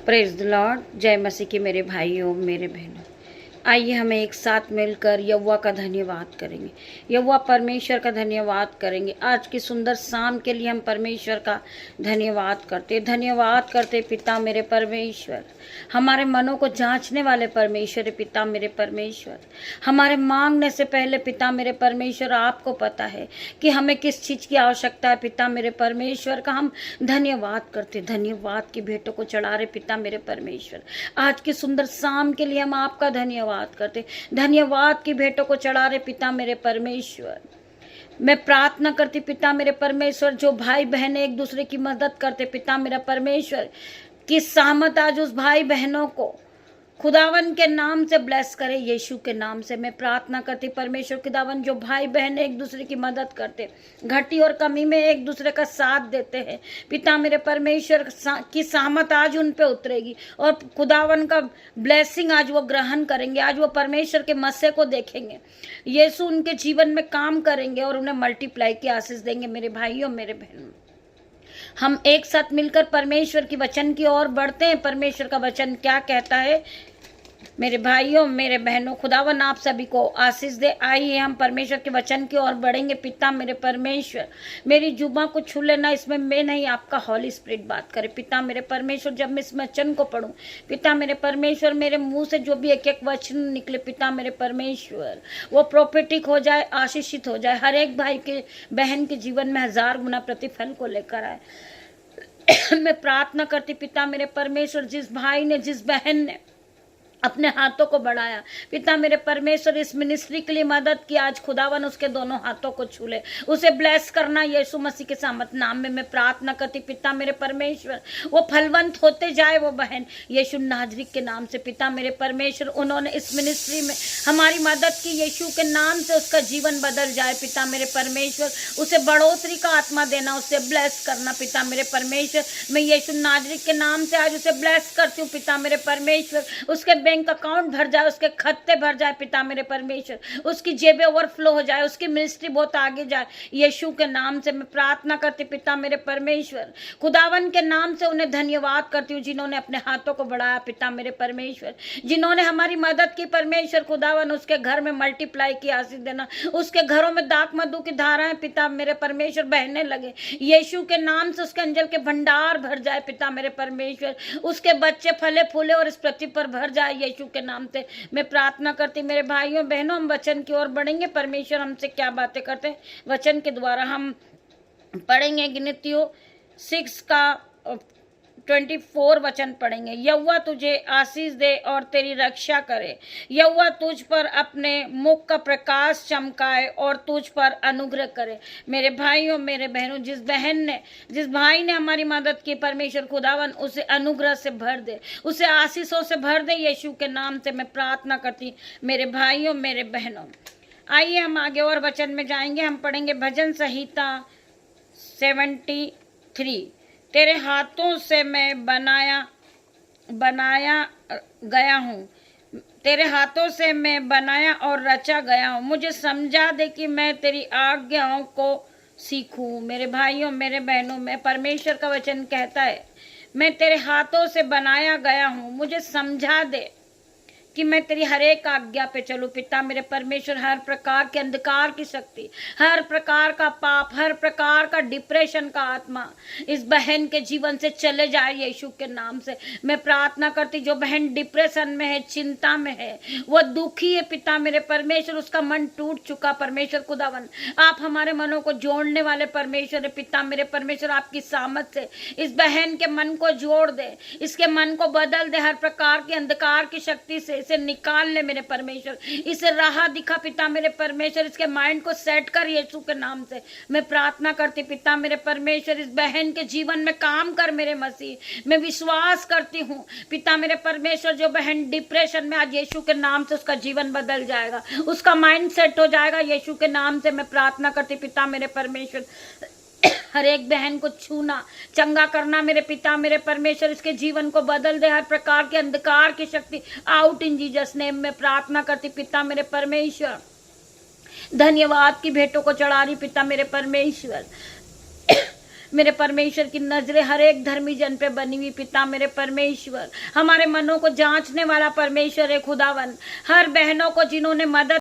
Praise the Lord. जय मसीह के मेरे भाइयों मेरे बहनों, आइए हमें एक साथ मिलकर यहोवा का धन्यवाद करेंगे। यहोवा परमेश्वर का धन्यवाद करेंगे। आज की सुंदर शाम के लिए हम परमेश्वर का धन्यवाद करते पिता मेरे परमेश्वर, हमारे मनों को जांचने वाले परमेश्वर पिता मेरे परमेश्वर, हमारे मांगने से पहले पिता मेरे परमेश्वर आपको पता है कि हमें किस चीज़ की आवश्यकता है। पिता मेरे परमेश्वर का हम धन्यवाद करते, धन्यवाद की भेंटों को चढ़ा रहे पिता मेरे परमेश्वर। आज की सुंदर शाम के लिए हम आपका धन्यवाद करते, धन्यवाद की भेंटों को चढ़ा रहे पिता मेरे परमेश्वर। मैं प्रार्थना करती पिता मेरे परमेश्वर, जो भाई बहन एक दूसरे की मदद करते पिता मेरा परमेश्वर, कि सहमत आज उस भाई बहनों को खुदावन के नाम से ब्लेस करे। यीशु के नाम से मैं प्रार्थना करती परमेश्वर खुदावन, जो भाई बहन एक दूसरे की मदद करते, घटी और कमी में एक दूसरे का साथ देते हैं पिता मेरे परमेश्वर की सहमत आज उन पे उतरेगी और खुदावन का ब्लेसिंग आज वो ग्रहण करेंगे। आज वो परमेश्वर के मस्से को देखेंगे, यीशु उनके जीवन में काम करेंगे और उन्हें मल्टीप्लाई की आशीष देंगे। मेरे भाइयों मेरे बहनों, हम एक साथ मिलकर परमेश्वर की वचन की ओर बढ़ते हैं। परमेश्वर का वचन क्या कहता है? मेरे भाइयों मेरे बहनों, खुदावन आप सभी को आशीष दे। आइए हम परमेश्वर के वचन की ओर बढ़ेंगे। पिता मेरे परमेश्वर, मेरी जुबान को छू लेना, इसमें मैं नहीं आपका हॉली स्पिरिट बात करे पिता मेरे परमेश्वर। जब मैं इस वचन को पढ़ूं पिता मेरे परमेश्वर, मेरे मुंह से जो भी एक एक वचन निकले पिता मेरे परमेश्वर, वो प्रोफेटिक हो जाए, आशीषित हो जाए, हर एक भाई के बहन के जीवन में 1000 गुना प्रतिफल को लेकर आए। मैं प्रार्थना करती पिता मेरे परमेश्वर, जिस भाई ने जिस बहन ने अपने हाथों को बढ़ाया पिता मेरे परमेश्वर, इस मिनिस्ट्री के लिए मदद की, आज खुदावन उसके दोनों हाथों को छू ले, उसे ब्लेस करना यीशु मसीह के सामत नाम में मैं प्रार्थना करती पिता मेरे परमेश्वर। वो फलवंत होते जाए वो बहन यीशु नाजरी के नाम से पिता मेरे परमेश्वर। उन्होंने इस मिनिस्ट्री में हमारी मदद की, यीशु के नाम से उसका जीवन बदल जाए पिता मेरे परमेश्वर। उसे बढ़ोतरी का आत्मा देना, उसे ब्लेस करना पिता मेरे परमेश्वर। मैं यीशु नाजरी के नाम से आज उसे ब्लेस करती हूँ पिता मेरे परमेश्वर। उसके बैंक अकाउंट भर जाए, उसके खाते भर जाए पिता मेरे परमेश्वर, उसकी जेबें ओवरफ्लो हो जाए, उसकी मिनिस्ट्री बहुत आगे जाए यीशु के नाम से मैं प्रार्थना करती पिता मेरे परमेश्वर। खुदावन के नाम से उन्हें धन्यवाद करती हूँ, जिन्होंने अपने हाथों को बढ़ाया पिता मेरे परमेश्वर, जिन्होंने हमारी मदद की परमेश्वर। खुदावन उसके घर में मल्टीप्लाई की आशीष देना, उसके घरों में दाक मधु की धाराएं पिता मेरे परमेश्वर बहने लगे यीशु के नाम से। उसके अंजल के भंडार भर जाए पिता मेरे परमेश्वर, उसके बच्चे फले फूले और इस पृथ्वी पर भर जाए यीशु के नाम से मैं प्रार्थना करती। मेरे भाइयों बहनों, हम वचन की ओर बढ़ेंगे। परमेश्वर हमसे क्या बातें करते हैं वचन के द्वारा हम पढ़ेंगे। गिनतियों 6 का 24 वचन पढ़ेंगे। यहोवा तुझे आशीष दे और तेरी रक्षा करे, यहोवा तुझ पर अपने मुख का प्रकाश चमकाए और तुझ पर अनुग्रह करे। मेरे भाइयों मेरे बहनों, जिस भाई ने हमारी मदद की परमेश्वर खुदावन उसे अनुग्रह से भर दे, उसे आशीषों से भर दे यीशु के नाम से मैं प्रार्थना करती। मेरे भाइयों मेरे बहनों, आइए हम आगे और वचन में जाएंगे। हम पढ़ेंगे भजन संहिता 73। तेरे हाथों से मैं बनाया गया हूँ, तेरे हाथों से मैं बनाया और रचा गया हूँ, मुझे समझा दे कि मैं तेरी आज्ञाओं को सीखूं। मेरे भाइयों मेरे बहनों, मैं परमेश्वर का वचन कहता है, मैं तेरे हाथों से बनाया गया हूँ, मुझे समझा दे कि मैं तेरी हर एक आज्ञा पे चलूं पिता मेरे परमेश्वर। हर प्रकार के अंधकार की शक्ति, हर प्रकार का पाप, हर प्रकार का डिप्रेशन का आत्मा इस बहन के जीवन से चले जाए यीशु के नाम से मैं प्रार्थना करती। जो बहन डिप्रेशन में है, चिंता में है, वो दुखी है पिता मेरे परमेश्वर, उसका मन टूट चुका परमेश्वर खुदावन, आप हमारे मनों को जोड़ने वाले परमेश्वर है पिता मेरे परमेश्वर। आपकी सामत से इस बहन के मन को जोड़ दे, इसके मन को बदल दे, हर प्रकार की अंधकार की शक्ति से इसे निकाल ले मेरे परमेश्वर, इसे राह दिखा पिता मेरे परमेश्वर, इसके माइंड को सेट कर यीशु के नाम से मैं प्रार्थना करती पिता मेरे परमेश्वर। इस बहन के जीवन में काम कर मेरे मसीह, मैं विश्वास करती हूँ पिता मेरे परमेश्वर। जो बहन डिप्रेशन में, आज यीशु के नाम से उसका जीवन बदल जाएगा, उसका माइंड सेट हो जाएगा यीशु के नाम से मैं प्रार्थना करती पिता मेरे परमेश्वर। हर एक बहन को छूना, चंगा करना मेरे पिता मेरे परमेश्वर, इसके जीवन को बदल दे, हर प्रकार के अंधकार की शक्ति आउट इन जीसस नेम में प्रार्थना करती पिता मेरे परमेश्वर। धन्यवाद की भेंटों को चढ़ा रही पिता मेरे परमेश्वर। मेरे परमेश्वर की नजरें हर एक धर्मी जन पे बनी हुई पिता मेरे परमेश्वर, हमारे मनों को जांचने वाला परमेश्वर है खुदावन, हर बहनों को जिन्होंने मदद